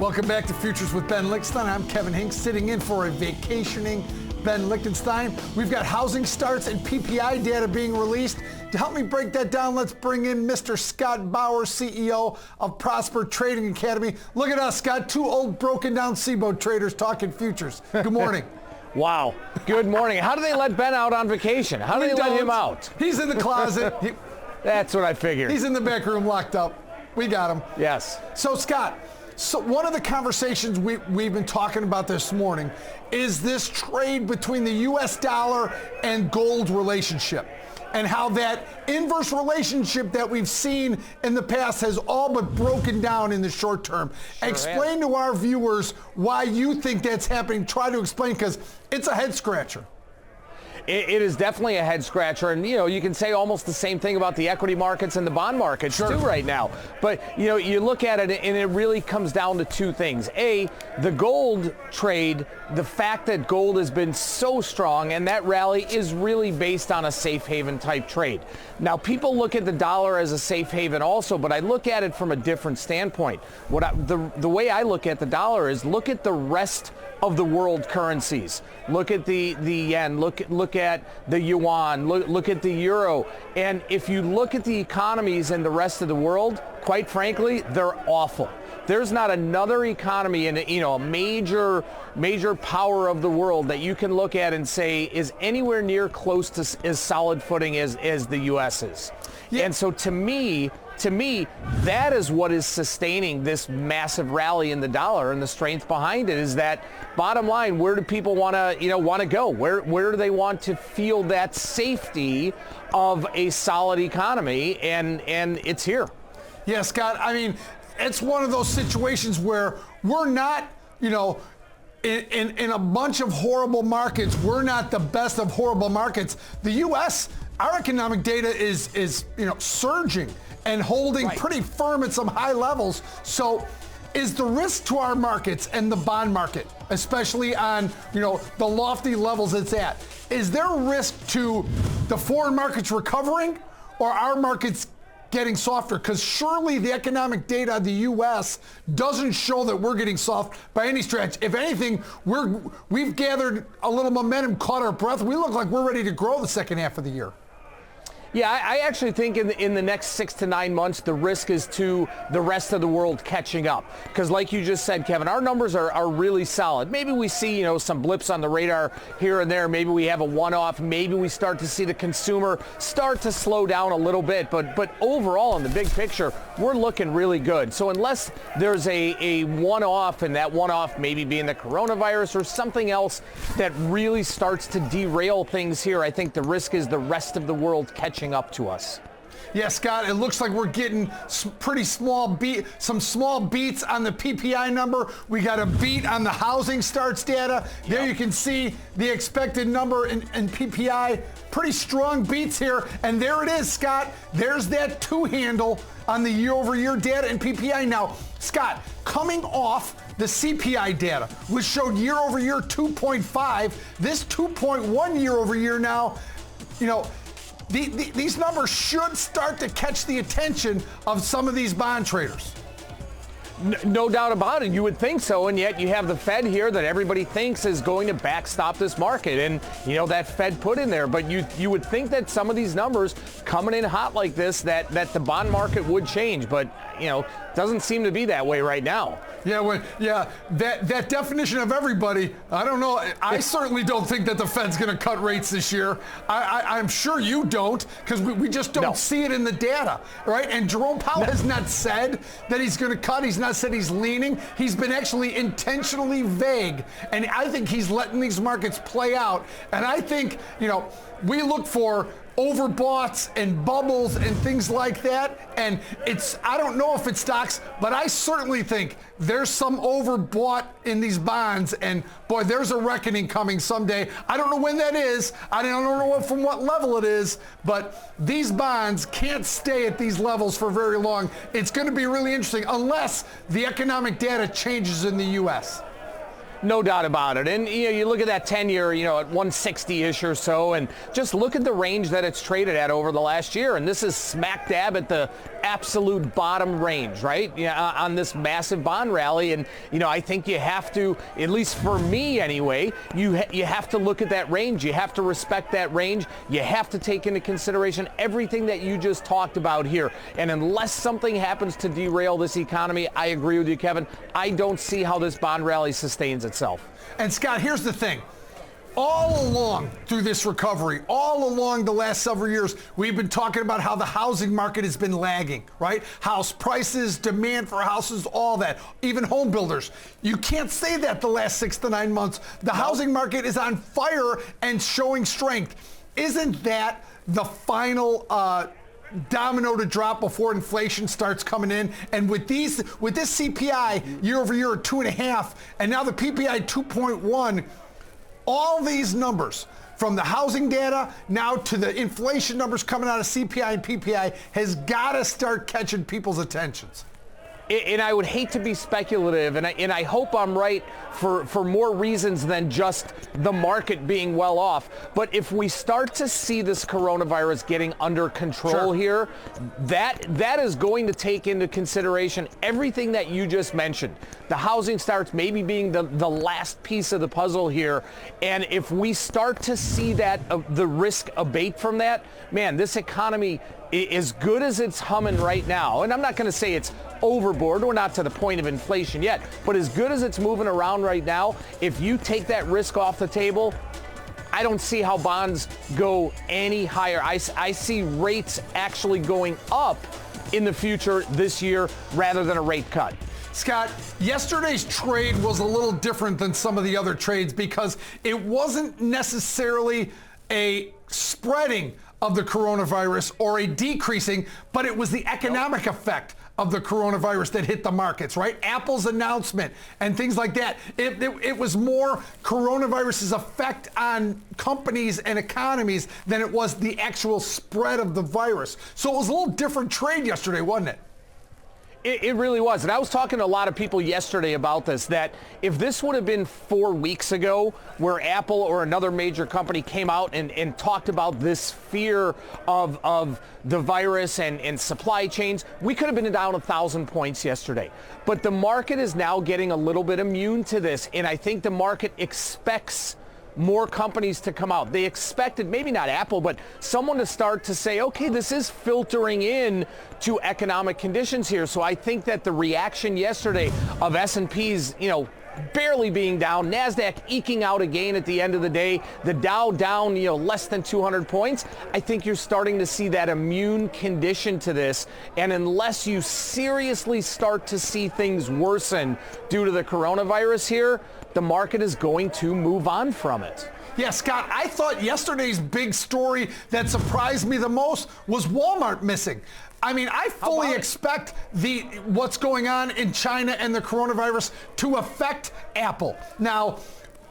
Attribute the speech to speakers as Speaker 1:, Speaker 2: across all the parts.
Speaker 1: Welcome back to Futures with Ben Lichtenstein. I'm Kevin Hinks, sitting in for a vacationing Ben Lichtenstein. We've got housing starts and PPI data being released. To help me break that down, let's bring in Mr. Scott Bauer, CEO of Prosper Trading Academy. Look at us, Scott, two old broken down seaboat traders talking futures. Good morning.
Speaker 2: Wow. Good morning. How do they let Ben out on vacation? How do they let him out?
Speaker 1: He's in the closet.
Speaker 2: That's what I figured.
Speaker 1: He's in the back room locked up. We got him.
Speaker 2: Yes.
Speaker 1: So, Scott, one of the conversations we've been talking about this morning is this trade between the U.S. dollar and gold relationship, and how that inverse relationship that we've seen in the past has all but broken down in the short term.
Speaker 2: Sure
Speaker 1: explain to our viewers why you think that's happening. Try to explain, because it's a head scratcher.
Speaker 2: It is definitely a head scratcher, and you can say almost the same thing about the equity markets and the bond markets too right now. But you look at it, and it really comes down to two things. A, the gold trade, the fact that gold has been so strong, and that rally is really based on a safe haven type trade. Now, people look at the dollar as a safe haven also, but I look at it from a different standpoint. The way I look at the dollar is look at the rest of the world currencies. Look at the yen, look at the yuan, look at the euro. And if you look at the economies in the rest of the world, quite frankly, they're awful. There's not another economy in a major power of the world that you can look at and say is anywhere near close to as solid footing as the U.S. is. Yeah. And so to me, that is what is sustaining this massive rally in the dollar, and the strength behind it is that, bottom line, where do people want to go? Where do they want to feel that safety of a solid economy? And it's here.
Speaker 1: Yeah, Scott, I mean, it's one of those situations where we're not, in a bunch of horrible markets, we're not the best of horrible markets. The U.S., our economic data is surging and holding pretty firm at some high levels. So is the risk to our markets and the bond market, especially on the lofty levels it's at, is there a risk to the foreign markets recovering, or our markets getting softer? Because surely the economic data of the U.S. doesn't show that we're getting soft by any stretch. If anything, we've gathered a little momentum, caught our breath. We look like we're ready to grow the second half of the year.
Speaker 2: Yeah, I actually think in the next 6 to 9 months, the risk is to the rest of the world catching up. Because like you just said, Kevin, our numbers are really solid. Maybe we see, some blips on the radar here and there. Maybe we have a one-off. Maybe we start to see the consumer start to slow down a little bit. But overall, in the big picture, we're looking really good. So unless there's a one-off, and that one-off maybe being the coronavirus or something else that really starts to derail things here, I think the risk is the rest of the world catching up to us.
Speaker 1: Yeah, Scott, it looks like we're getting some small beats on the PPI number. We got a beat on the housing starts data. There you can see the expected number in PPI. Pretty strong beats here. And there it is, Scott. There's that 2 handle on the year-over-year data in PPI. Now, Scott, coming off the CPI data, which showed year-over-year 2.5, this 2.1 year-over-year now, these numbers should start to catch the attention of some of these bond traders.
Speaker 2: No doubt about it. You would think so, and yet you have the Fed here that everybody thinks is going to backstop this market, and that Fed put in there. But you would think that some of these numbers coming in hot like this, that the bond market would change, but doesn't seem to be that way right now.
Speaker 1: Yeah, that definition of everybody, I don't know. I certainly don't think that the Fed's going to cut rates this year. I'm sure you don't, because we just don't see it in the data, right? And Jerome Powell has not said that he's going to cut. He's not said he's leaning. He's been actually intentionally vague, and I think he's letting these markets play out. And I think, we look for overboughts and bubbles and things like that, and I don't know if it's stocks, but I certainly think there's some overbought in these bonds, and boy, there's a reckoning coming someday. I don't know when that is. I don't know from what level it is, but these bonds can't stay at these levels for very long. It's going to be really interesting unless the economic data changes in the U.S.
Speaker 2: No doubt about it. And you look at that 10-year, at 160-ish or so, and just look at the range that it's traded at over the last year. And this is smack dab at the absolute bottom range, right? On this massive bond rally. And, I think you have to, at least for me anyway, you have to look at that range. You have to respect that range. You have to take into consideration everything that you just talked about here. And unless something happens to derail this economy, I agree with you, Kevin. I don't see how this bond rally sustains itself.
Speaker 1: And Scott, here's the thing. All along through this recovery, all along the last several years, we've been talking about how the housing market has been lagging, right? House prices, demand for houses, all that, even home builders. You can't say that the last 6 to 9 months. The housing market is on fire and showing strength. Isn't that the final domino to drop before inflation starts coming in? And with this CPI year over year at 2.5, and now the PPI 2.1, all these numbers from the housing data now to the inflation numbers coming out of CPI and PPI has got to start catching people's attentions.
Speaker 2: And I would hate to be speculative, and I hope I'm right for more reasons than just the market being well off. But if we start to see this coronavirus getting under control here, that is going to take into consideration everything that you just mentioned. The housing starts maybe being the last piece of the puzzle here. And if we start to see that the risk abate from that, man, this economy, as good as it's humming right now, and I'm not going to say it's overboard, we're not to the point of inflation yet, but as good as it's moving around right now, if you take that risk off the table, I don't see how bonds go any higher. I see rates actually going up in the future this year rather than a rate cut.
Speaker 1: Scott, yesterday's trade was a little different than some of the other trades because it wasn't necessarily a spreading of the coronavirus or a decreasing, but it was the economic effect of the coronavirus that hit the markets, right? Apple's announcement and things like that. It was more coronavirus's effect on companies and economies than it was the actual spread of the virus. So it was a little different trade yesterday, wasn't it?
Speaker 2: It really was. And I was talking to a lot of people yesterday about this, that if this would have been 4 weeks ago where Apple or another major company came out and talked about this fear of the virus and supply chains, we could have been down 1,000 points yesterday. But the market is now getting a little bit immune to this. And I think the market expects more companies to come out. They expected, maybe not Apple, but someone to start to say, okay, this is filtering in to economic conditions here. So I think that the reaction yesterday of S&P's, barely being down, NASDAQ eking out a gain at the end of the day, the Dow down, less than 200 points, I think you're starting to see that immune condition to this. And unless you seriously start to see things worsen due to the coronavirus here, the market is going to move on from it.
Speaker 1: Yeah, Scott, I thought yesterday's big story that surprised me the most was Walmart missing. I mean, I fully expect what's going on in China and the coronavirus to affect Apple. Now,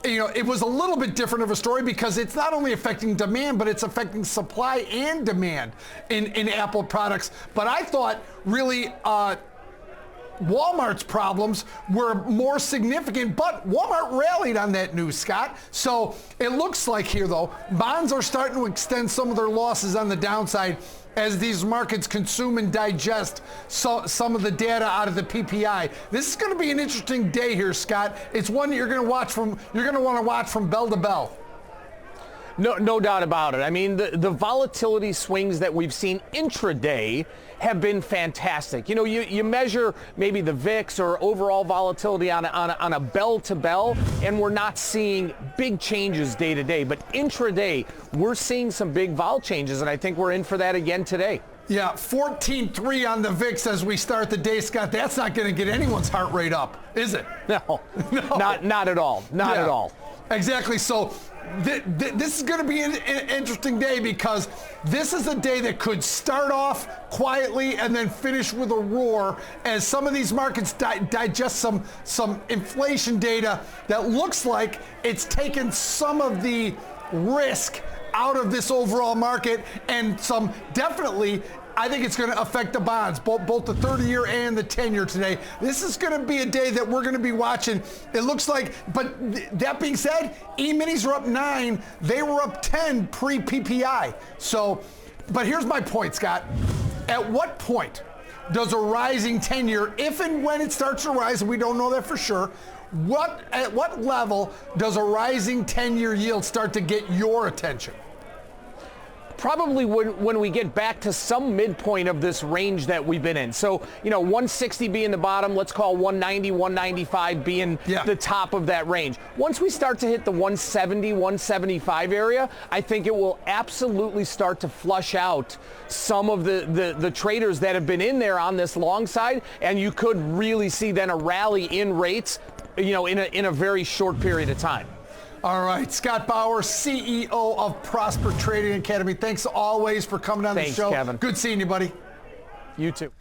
Speaker 1: it was a little bit different of a story because it's not only affecting demand, but it's affecting supply and demand in Apple products. But I thought really Walmart's problems were more significant, but Walmart rallied on that news, Scott. So it looks like here, though, bonds are starting to extend some of their losses on the downside as these markets consume and digest some of the data out of the PPI. This is going to be an interesting day here, Scott. It's one that you're going to want to watch from bell to bell.
Speaker 2: No doubt about it. I mean, the volatility swings that we've seen intraday have been fantastic. You measure maybe the VIX or overall volatility on a bell to bell, and we're not seeing big changes day to day. But intraday, we're seeing some big vol changes, and I think we're in for that again today.
Speaker 1: Yeah, 14.3 on the VIX as we start the day, Scott. That's not going to get anyone's heart rate up, is it?
Speaker 2: No. Not at all. Not at all.
Speaker 1: Exactly. So this is going to be an interesting day because this is a day that could start off quietly and then finish with a roar as some of these markets digest some inflation data that looks like it's taken some of the risk out of this overall market and some definitely I think it's going to affect the bonds, both the 30-year and the 10-year today. This is going to be a day that we're going to be watching. It looks like, but that being said, E-minis are up 9. They were up 10 pre-PPI. So, but here's my point, Scott. At what point does a rising 10-year, if and when it starts to rise, and we don't know that for sure, at what level does a rising 10-year yield start to get your attention?
Speaker 2: Probably when we get back to some midpoint of this range that we've been in. So, 160 being the bottom, let's call 190, 195 being the top of that range. Once we start to hit the 170, 175 area, I think it will absolutely start to flush out some of the traders that have been in there on this long side, and you could really see then a rally in rates, in a very short period of time.
Speaker 1: All right, Scott Bauer, CEO of Prosper Trading Academy. Thanks always for coming on the show.
Speaker 2: Thanks, Kevin.
Speaker 1: Good seeing you, buddy.
Speaker 2: You too.